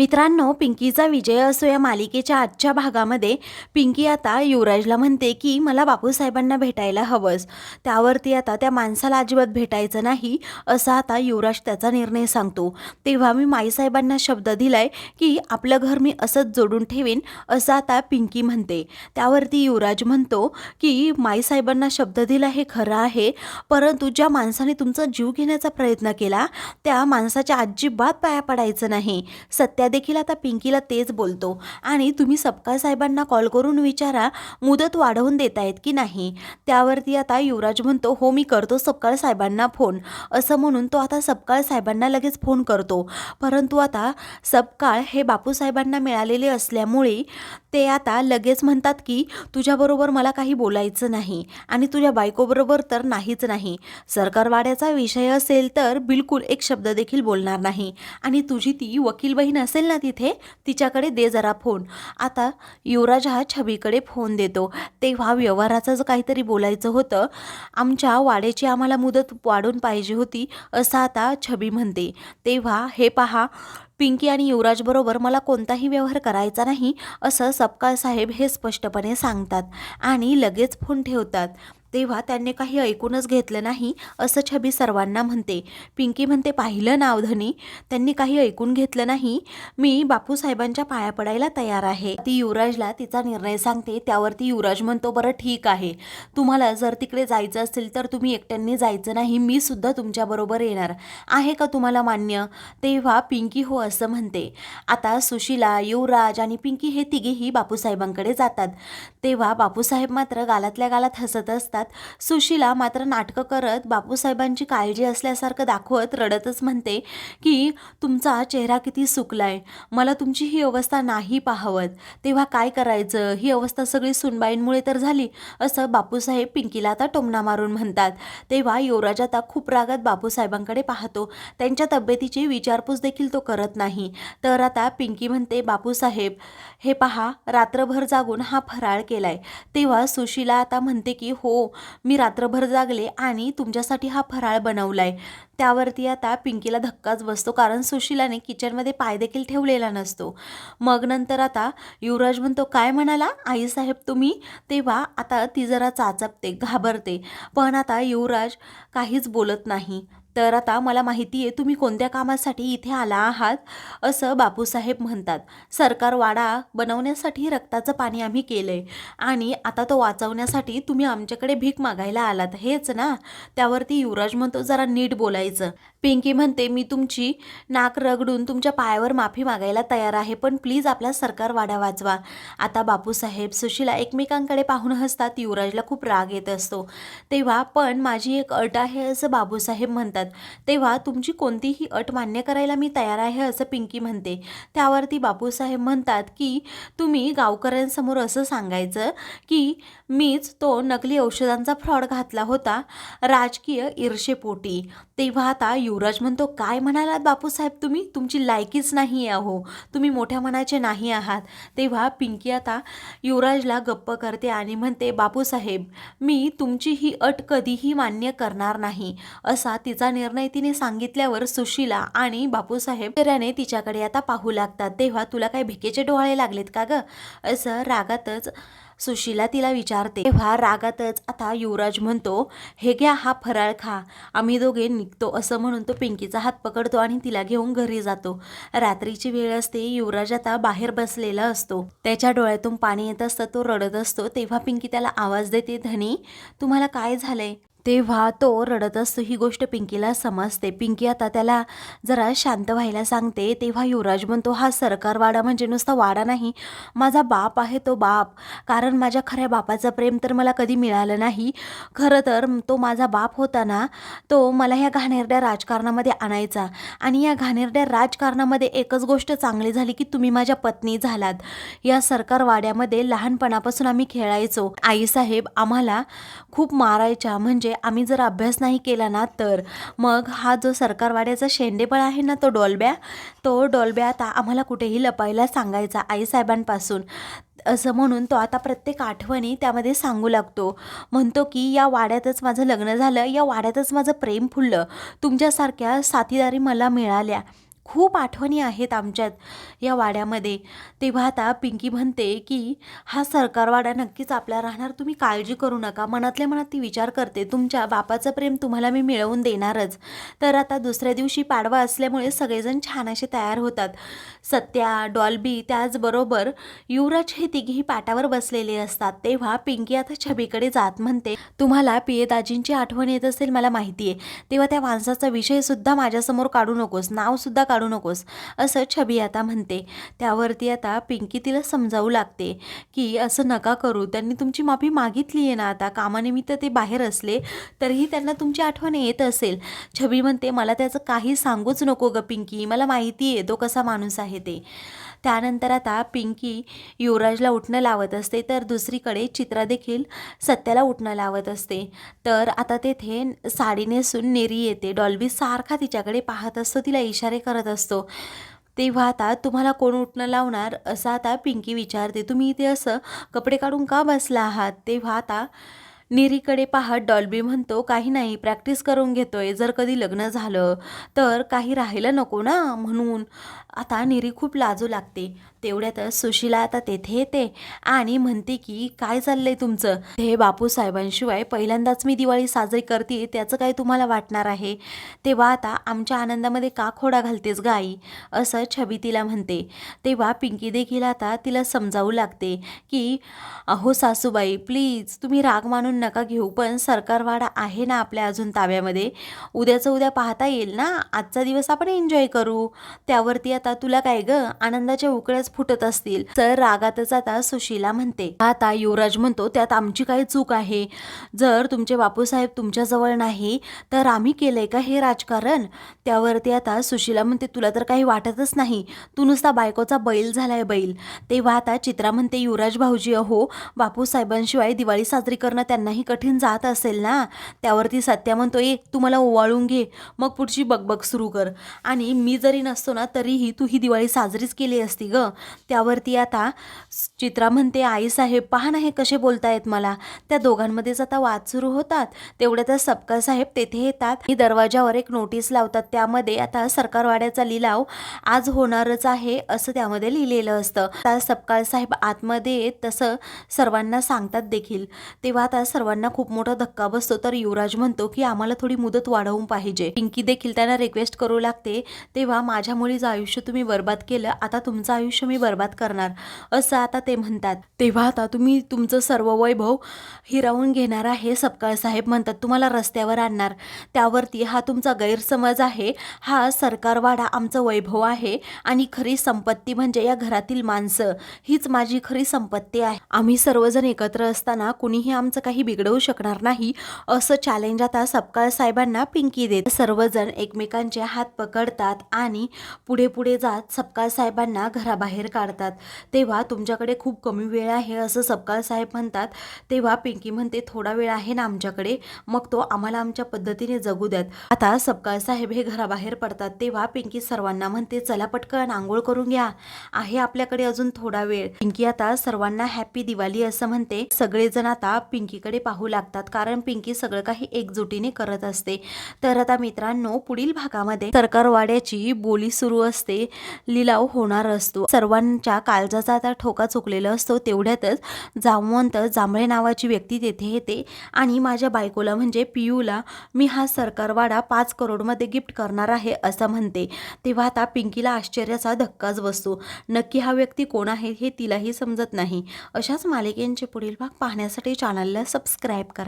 मित्रांनो, पिंकीचा विजय असो या मालिकेच्या आजच्या भागामध्ये पिंकी आता युवराजला म्हणते की मला बापूसाहेबांना भेटायला हवंच. त्यावरती आता त्या माणसाला अजिबात भेटायचं नाही असा आता युवराज त्याचा निर्णय सांगतो. तेव्हा मी माईसाहेबांना शब्द दिलाय की आपलं घर मी असंच जोडून ठेवीन असं आता पिंकी म्हणते. त्यावरती युवराज म्हणतो की माईसाहेबांना शब्द दिला हे खरं आहे, परंतु ज्या माणसाने तुमचा जीव घेण्याचा प्रयत्न केला त्या माणसाच्या अजिबात पाया पडायचं नाही. सत्या देखील आता पिंकीला तेच बोलतो आणि तुम्ही सपकाळ साहेबांना कॉल करून विचारा मुदत वाढवून देतायत की नाही. त्यावरती आता युवराज म्हणतो हो मी करतो सपकाळ साहेबांना फोन. असं म्हणून तो आता सपकाळ साहेबांना लगेच फोन करतो. परंतु आता सपकाळ हे बापूसाहेबांना मिळालेले असल्यामुळे ते आता लगेच म्हणतात की तुझ्याबरोबर मला काही बोलायचं नाही आणि तुझ्या बायकोबरोबर तर नाहीच नाही. सरकारवाड्याचा विषय असेल तर बिलकुल एक शब्द देखील बोलणार नाही आणि तुझी ती वकील बहीण असेल ना तिथे तिच्याकडे दे जरा फोन. आता युवराज हा छबीकडे फोन देतो. तेव्हा व्यवहाराचं जर काहीतरी बोलायचं होतं, आमच्या वाड्याची आम्हाला मुदत वाढून पाहिजे होती असं आता छबी म्हणते. तेव्हा हे पहा, पिंकी आणि युवराजबरोबर मला कोणताही व्यवहार करायचा नाही असं सपकाळ साहेब हे स्पष्टपणे सांगतात आणि लगेच फोन ठेवतात. तेव्हा त्यांनी काही ऐकूनच घेतलं नाही असं छबी सर्वांना म्हणते. पिंकी म्हणते पाहिलं ना अवधनी, त्यांनी काही ऐकून घेतलं नाही. मी बापूसाहेबांच्या पाया पडायला तयार आहे. ती युवराजला तिचा निर्णय सांगते. त्यावरती युवराज म्हणतो बरं ठीक आहे, तुम्हाला जर तिकडे जायचं असेल तर तुम्ही एकट्यांनी जायचं नाही, मी सुद्धा तुमच्याबरोबर येणार आहे का तुम्हाला मान्य. तेव्हा पिंकी हो असं म्हणते. आता सुशीला, युवराज आणि पिंकी हे तिघेही बापूसाहेबांकडे जातात. तेव्हा बापूसाहेब मात्र गालातल्या गालात हसत असतात. सुशीला मात्र नाटकं करत बापूसाहेबांची काळजी असल्यासारखं दाखवत रडतच म्हणते की तुमचा चेहरा किती सुकलाय, मला तुमची ही अवस्था नाही पाहवत. तेव्हा काय करायचं, ही अवस्था सगळी सुनबाईंमुळे तर झाली असं बापूसाहेब पिंकीला आता टोमणा मारून म्हणतात. तेव्हा युवराज आता खूप रागात बापूसाहेबांकडे पाहतो. त्यांच्या तब्येतीची विचारपूस देखील तो करत नाही. तर आता पिंकी म्हणते बापूसाहेब हे पहा, रात्रभर जागून हा फराळ केलाय. तेव्हा सुशीला आता म्हणते की हो मी रात्रभर जागले आणि तुमच्यासाठी हा फराळ बनवलाय. त्यावरती आता पिंकीला धक्काच बसतो, कारण सुशीलाने किचनमध्ये पाय देखील ठेवलेला नसतो. मग नंतर आता युवराज म्हणतो काय म्हणाला आईसाहेब तुम्ही. तेव्हा आता ती जरा चाचपते, घाबरते, पण आता युवराज काहीच बोलत नाही. तर आता मला माहिती आहे तुम्ही कोणत्या कामासाठी इथे आला आहात असं बापूसाहेब म्हणतात. सरकार वाडा बनवण्यासाठी रक्ताचं पाणी आम्ही केलंय आणि आता तो वाचवण्यासाठी तुम्ही आमच्याकडे भीक मागायला आलात हेच ना. त्यावरती युवराज म्हणतो जरा नीट बोलायचं. पिंकी म्हणते मी तुमची नाक रगडून तुमच्या पायावर माफी मागायला तयार आहे, पण प्लीज आपला सरकार वाडा वाचवा. आता बापूसाहेब सुशीला एकमेकांकडे पाहून हसतात. युवराजला खूप राग येत असतो. तेव्हा पण माझी एक अट आहे असं बापूसाहेब म्हणतात. तेव्हा तुमची कोणतीही अट मान्य करायला मी तयार आहे असं पिंकी म्हणते. त्यावरती बापूसाहेब म्हणतात की तुम्ही गावकऱ्यांसमोर असं सांगायचं की मीच तो नकली औषधांचा फ्रॉड घातला होता राजकीय ईर्षेपोटी. तेव्हा आता युवराज म्हणतो काय म्हणालात बापूसाहेब तुम्ही, तुमची लायकीच नाही आहे, तुम्ही मोठ्या मनाचे नाही आहात. तेव्हा पिंकी आता युवराजला गप्प करते आणि म्हणते बापूसाहेब मी तुमची ही अट कधीही मान्य करणार नाही असा तिचा निर्णय तिने सांगितल्यावर सुशीला आणि बापूसाहेब त्याने तिच्याकडे आता पाहू लागतात. तेव्हा तुला काय भिकेचे डोळे लागलेत का ग असं रागातच सुशीला तिला विचारते. तेव्हा रागातच आता युवराज म्हणतो हे घ्या हा फराळ खा, आम्ही दोघे निघतो असं म्हणून तो पिंकीचा हात पकडतो आणि तिला घेऊन घरी जातो. रात्रीची वेळ असते. युवराज आता बाहेर बसलेला असतो. त्याच्या डोळ्यातून पाणी येत असतं, तो रडत असतो. तेव्हा पिंकी त्याला आवाज देते धनी तुम्हाला काय झालंय. तेव्हा तो रडत असतो. ही गोष्ट पिंकीला समजते. पिंकी आता त्याला जरा शांत व्हायला सांगते. तेव्हा युवराज म्हणतो हा सरकार वाडा म्हणजे नुसता वाडा नाही, माझा बाप आहे तो बाप, कारण माझ्या खऱ्या बापाचं प्रेम तर मला कधी मिळालं नाही. खरं तर तो माझा बाप होता ना, तो मला ह्या घाणेरड्या राजकारणामध्ये आणायचा आणि या घाणेरड्या राजकारणामध्ये एकच गोष्ट चांगली झाली की तुम्ही माझ्या पत्नी झालात. या सरकार वाड्यामध्ये लहानपणापासून आम्ही खेळायचो. आईसाहेब आम्हाला खूप मारायच्या, म्हणजे आम्ही जर अभ्यास नाही केला ना तर. मग हा जो सरकारवाड्याचा शेंडेबळ आहे ना तो डॉल्ब्या आता आम्हाला कुठेही लपायला सांगायचा आईसाहेबांपासून. असं म्हणून तो आता प्रत्येक आठवणी त्यामध्ये सांगू लागतो. म्हणतो की या वाड्यातच माझं लग्न झालं, या वाड्यातच माझं प्रेम फुललं, तुमच्यासारख्या साथीदारी मला मिळाल्या खूप आठवणी आहेत आमच्यात या वाड्यामध्ये. तेव्हा आता पिंकी म्हणते की हा सरकारवाडा नक्कीच आपला राहणार, तुम्ही काळजी करू नका. मनातल्या मनात ती विचार करते तुमच्या बापाचं प्रेम तुम्हाला मी मिळवून देणारच. तर आता दुसऱ्या दिवशी पाडवा असल्यामुळे सगळेजण छान असे तयार होतात. सत्या, डॉल्बी, त्याचबरोबर युवराज हे तिघेही पाटावर बसलेले असतात. तेव्हा पिंकी आता छबीकडे जात म्हणते, तुम्हाला पियदाजींची आठवण येत असेल मला माहिती आहे, तेव्हा त्या माणसाचा विषय सुद्धा माझ्यासमोर काढू नकोस, नाव सुद्धा काढू नकोस, असं छबी आता म्हणते. त्यावरती आता पिंकी तिला समजावू लागते की असं नका करू, त्यांनी तुमची माफी मागितली आहे ना, आता कामानिमित्त ते बाहेर असले तरीही त्यांना तुमची आठवण येत असेल. छबी म्हणते मला त्याचं काही सांगूच नको ग पिंकी, मला माहिती आहे तो कसा माणूस आहे ते. त्यानंतर आता पिंकी युवराजला उठणं लावत असते, तर दुसरीकडे चित्रा देखील सत्याला उठणं लावत असते. तर आता तेथे साडी नेसून नेरी येते. डॉल्बी सारखा तिच्याकडे पाहत असतो, तिला इशारे करत असतो. तेव्हा आता तुम्हाला कोण उठणं लावणार असं आता पिंकी विचारते, तुम्ही इथे असं कपडे काढून का बसला आहात. तेव्हा आता नेरीकडे पाहत डॉल्बी म्हणतो, काही नाही, प्रॅक्टिस करून घेतोय, जर कधी लग्न झालं तर काही राहिलं नको ना म्हणून. आता नेरी खूप लाजू लागते. तेवढ्यातच सुशीला आता तेथे येते आणि म्हणते की काय चाललंय तुमचं, हे बापूसाहेबांशिवाय पहिल्यांदाच मी दिवाळी साजरी करते, त्याचं काय तुम्हाला वाटणार आहे. तेव्हा आता आमच्या आनंदामध्ये का खोडा घालतेस गाई, असं छबी तिला म्हणते. तेव्हा पिंकी देखील आता तिला समजावू लागते की अहो सासूबाई प्लीज तुम्ही राग मानून नका घेऊ, पण सरकारवाडा आहे ना आपल्या अजून ताब्यामध्ये, उद्याचं उद्या पाहता येईल ना, आजचा दिवस आपण एन्जॉय करू. त्यावरती आता तुला काय ग, आनंदाच्या उकळ्याच फुटत असतील, तर रागातच आता सुशीला म्हणते. आता युवराज म्हणतो त्यात आमची काय चूक आहे, जर तुमचे बापूसाहेब तुमच्याजवळ नाही तर आम्ही केलंय का हे राजकारण. त्यावरती आता सुशीला म्हणते तुला तर काही वाटतच नाही, तू नुसता बायकोचा बैल झालाय बैल. तेव्हा आता चित्रा म्हणते युवराज भाऊजी अहो बापूसाहेबांशिवाय दिवाळी साजरी करणं त्यांनाही कठीण जात असेल ना. त्यावरती सत्या म्हणतो एक तू मला ओवाळून घे, मग पुढची बकबक सुरू कर, आणि मी जरी नसतो ना तरीही तू ही दिवाळी साजरीच केली असती ग. त्यावरती आता चित्रा म्हणते आईसाहेब पहा ना हे कसे बोलतायत मला. त्या दोघांमध्येच आता वाद सुरू होतात. तेवढ्यातच सपकाळ साहेब तेथे येतात. ही दरवाजावर एक नोटीस लावतात, त्यामध्ये आता सरकारवाड्याचा लिलाव आज होणारच आहे असं त्यामध्ये लिहिलेलं असतं. आता सपकाळ साहेब आतमध्ये येत तसं सर्वांना सांगतात देखील. तेव्हा आता सर्वांना खूप मोठा धक्का बसतो, तर युवराज म्हणतो की आम्हाला थोडी मुदत वाढवून पाहिजे. पिंकी देखील त्यांना रिक्वेस्ट करू लागते, तेव्हा माझ्या मुलीचं आयुष्य तुम्ही बर्बाद केलं, आता तुमचं आयुष्य मी बर्बाद करणार असं आता ते म्हणतात. तेव्हा आता तुम्ही तुमचं सर्व वैभव हिरावून घेणार आहे, सपकाळ साहेब म्हणतात, तुम्हाला रस्त्यावर आणणार. त्यावरती हा तुमचा गैरसमज आहे, हा सरकारवाडा आमचं वैभव आहे आणि खरी संपत्ती म्हणजे या घरातील माणसं, हीच माझी खरी संपत्ती आहे. आम्ही सर्वजण एकत्र असताना कुणीही आमचं काही बिघडवू शकणार नाही असं चॅलेंज आता सपकाळ साहेबांना पिंकी देत. सर्वजण एकमेकांचे हात पकडतात आणि पुढे पुढे जात सपकाळ साहेबांना घराबाहेर काढतात. तेव्हा तुमच्याकडे खूप कमी वेळ आहे असं सपकाळ साहेब म्हणतात. तेव्हा पिंकी म्हणते थोडा वेळ आहे ना आमच्याकडे, मग तो आम्हाला आमच्या पद्धतीने जगू द्यात. आता सपकाळ साहेब हे घराबाहेर पडतात. तेव्हा पिंकी सर्वांना म्हणते चला पटकन आंघोळ करून घ्या, आहे आपल्याकडे अजून थोडा वेळ. पिंकी आता सर्वांना हॅपी दिवाळी असं म्हणते. सगळेजण आता पिंकीकडे पाहू लागतात, कारण पिंकी सगळं काही एकजुटीने करत असते. तर आता मित्रांनो पुढील भागामध्ये सरकारवाड्याची बोली सुरू असते, लिलाव होणार असतो. सर्वांच्या काळजाचा आता ठोका चुकलेला असतो. तेवढ्यातच जामवंत जांभळे नावाची व्यक्ती तेथे येते आणि माझ्या बायकोला म्हणजे पियूला मी हा सरकारवाडा 5 करोडमध्ये गिफ्ट करणार आहे असं म्हणते. तेव्हा आता पिंकीला आश्चर्याचा धक्काच बसतो. नक्की हा व्यक्ती कोण आहे हे तिलाही समजत नाही. अशाच मालिकेंचे पुढील भाग पाहण्यासाठी चॅनलला सबस्क्राईब करा.